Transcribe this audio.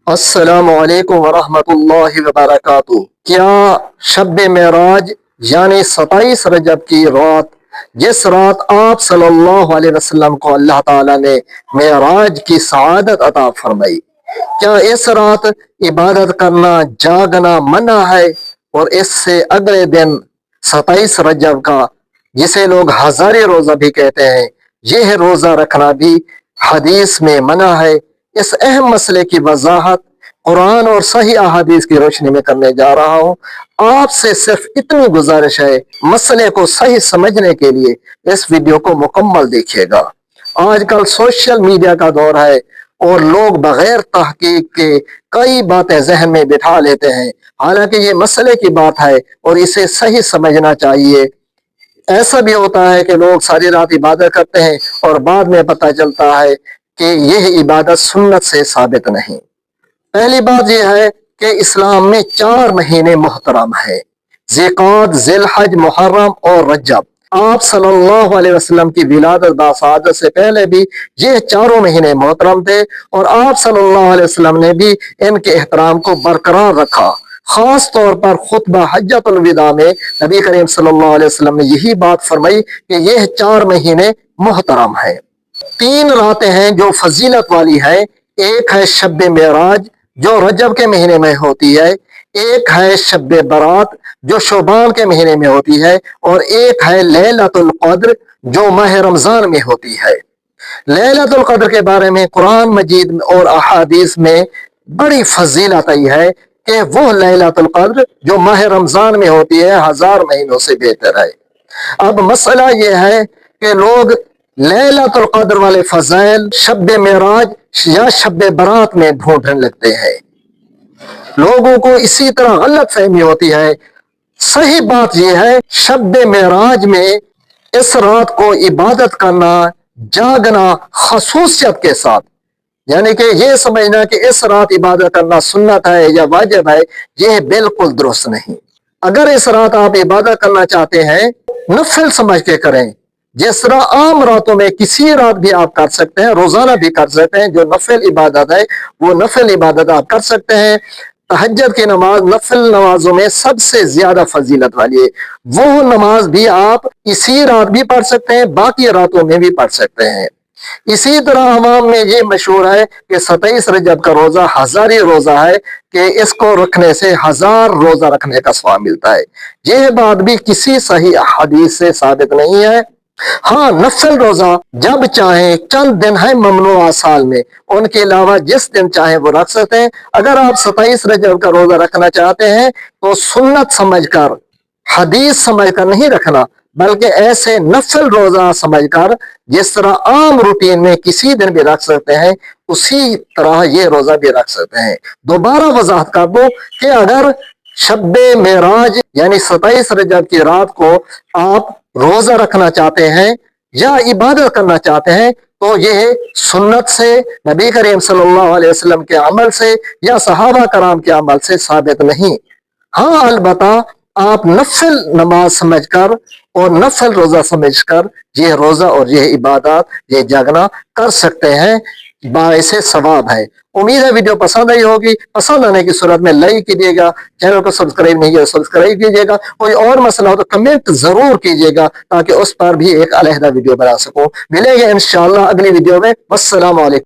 السلام علیکم ورحمۃ اللہ وبرکاتہ۔ کیا شب معراج یعنی 27 رجب کی رات، جس رات آپ صلی اللہ علیہ وسلم کو اللہ تعالیٰ نے معراج کی سعادت عطا فرمائی، کیا اس رات عبادت کرنا جاگنا منع ہے؟ اور اس سے اگلے دن 27 رجب کا، جسے لوگ ہزارے روزہ بھی کہتے ہیں، یہ روزہ رکھنا بھی حدیث میں منع ہے۔ اس اہم مسئلے کی وضاحت قرآن اور صحیح احادیث کی روشنی میں کرنے جا رہا ہوں۔ آپ سے صرف اتنی گزارش ہے، مسئلے کو صحیح سمجھنے کے لیے اس ویڈیو کو مکمل دیکھیے گا۔ آج کل سوشل میڈیا کا دور ہے اور لوگ بغیر تحقیق کے کئی باتیں ذہن میں بٹھا لیتے ہیں، حالانکہ یہ مسئلے کی بات ہے اور اسے صحیح سمجھنا چاہیے۔ ایسا بھی ہوتا ہے کہ لوگ ساری رات عبادت کرتے ہیں اور بعد میں پتہ چلتا ہے کہ یہ عبادت سنت سے ثابت نہیں۔ پہلی بات یہ ہے کہ اسلام میں 4 مہینے محترم ہیں: ذی-القعدہ، ذی الحج، محرم اور رجب۔ آپ صلی اللہ علیہ وسلم کی ولادت باسعادت سے پہلے بھی یہ 4 مہینے محترم تھے، اور آپ صلی اللہ علیہ وسلم نے بھی ان کے احترام کو برقرار رکھا۔ خاص طور پر خطبہ حجۃ الوداع میں نبی کریم صلی اللہ علیہ وسلم نے یہی بات فرمائی کہ یہ 4 مہینے محترم ہیں۔ 3 راتیں ہیں جو فضیلت والی ہیں۔ ایک ہے شب معراج جو رجب کے مہینے میں ہوتی ہے، ایک ہے شب برات جو شعبان کے مہینے میں ہوتی ہے، اور ایک ہے لیلۃ القدر جو ماہ رمضان میں ہوتی ہے۔ لیلۃ القدر کے بارے میں قرآن مجید اور احادیث میں بڑی فضیلت آئی ہے کہ وہ لیلۃ القدر جو ماہ رمضان میں ہوتی ہے 1000 مہینوں سے بہتر ہے۔ اب مسئلہ یہ ہے کہ لوگ لیلۃ القدر والے فضائل شب معراج یا شب برات میں ڈھونڈنے لگتے ہیں۔ لوگوں کو اسی طرح غلط فہمی ہوتی ہے۔ صحیح بات یہ ہے، شب معراج میں اس رات کو عبادت کرنا، جاگنا خصوصیت کے ساتھ، یعنی کہ یہ سمجھنا کہ اس رات عبادت کرنا سنت ہے یا واجب ہے، یہ بالکل درست نہیں۔ اگر اس رات آپ عبادت کرنا چاہتے ہیں، نفل سمجھ کے کریں۔ جس طرح عام راتوں میں کسی رات بھی آپ کر سکتے ہیں، روزانہ بھی کر سکتے ہیں، جو نفل عبادت ہے وہ نفل عبادت آپ کر سکتے ہیں۔ تہجد کی نماز نفل نمازوں میں سب سے زیادہ فضیلت والی ہے، وہ نماز بھی آپ اسی رات بھی پڑھ سکتے ہیں، باقی راتوں میں بھی پڑھ سکتے ہیں۔ اسی طرح عوام میں یہ مشہور ہے کہ 27 رجب کا روزہ ہزاری روزہ ہے، کہ اس کو رکھنے سے 1000 روزہ رکھنے کا ثواب ملتا ہے۔ یہ بات بھی کسی صحیح حدیث سے ثابت نہیں ہے۔ ہاں، نفل روزہ جب چاہیں، چند دن ہے ممنوع سال میں، ان کے علاوہ جس دن چاہیں وہ رکھ سکتے ہیں۔ اگر آپ 27 رجب کا روزہ رکھنا چاہتے ہیں تو سنت سمجھ کر، حدیث سمجھ کر نہیں رکھنا، بلکہ ایسے نفل روزہ سمجھ کر جس طرح عام روٹین میں کسی دن بھی رکھ سکتے ہیں، اسی طرح یہ روزہ بھی رکھ سکتے ہیں۔ دوبارہ وضاحت کر دوں کہ اگر شب معراج یعنی 27 رجب کی رات کو آپ روزہ رکھنا چاہتے ہیں یا عبادت کرنا چاہتے ہیں، تو یہ سنت سے، نبی کریم صلی اللہ علیہ وسلم کے عمل سے یا صحابہ کرام کے عمل سے ثابت نہیں۔ ہاں، البتہ آپ نفل نماز سمجھ کر اور نفل روزہ سمجھ کر یہ روزہ اور یہ عبادات، یہ جاگنا کر سکتے ہیں، باعث ثواب ہے۔ امید ہے ویڈیو پسند آئی ہوگی۔ پسند آنے کی صورت میں لائک کیجیے گا، چینل کو سبسکرائب نہیں کیا سبسکرائب کیجیے گا، کوئی اور مسئلہ ہو تو کمنٹ ضرور کیجیے گا تاکہ اس پر بھی ایک علیحدہ ویڈیو بنا سکوں۔ ملیں گے انشاءاللہ اگلی ویڈیو میں۔ والسلام علیکم۔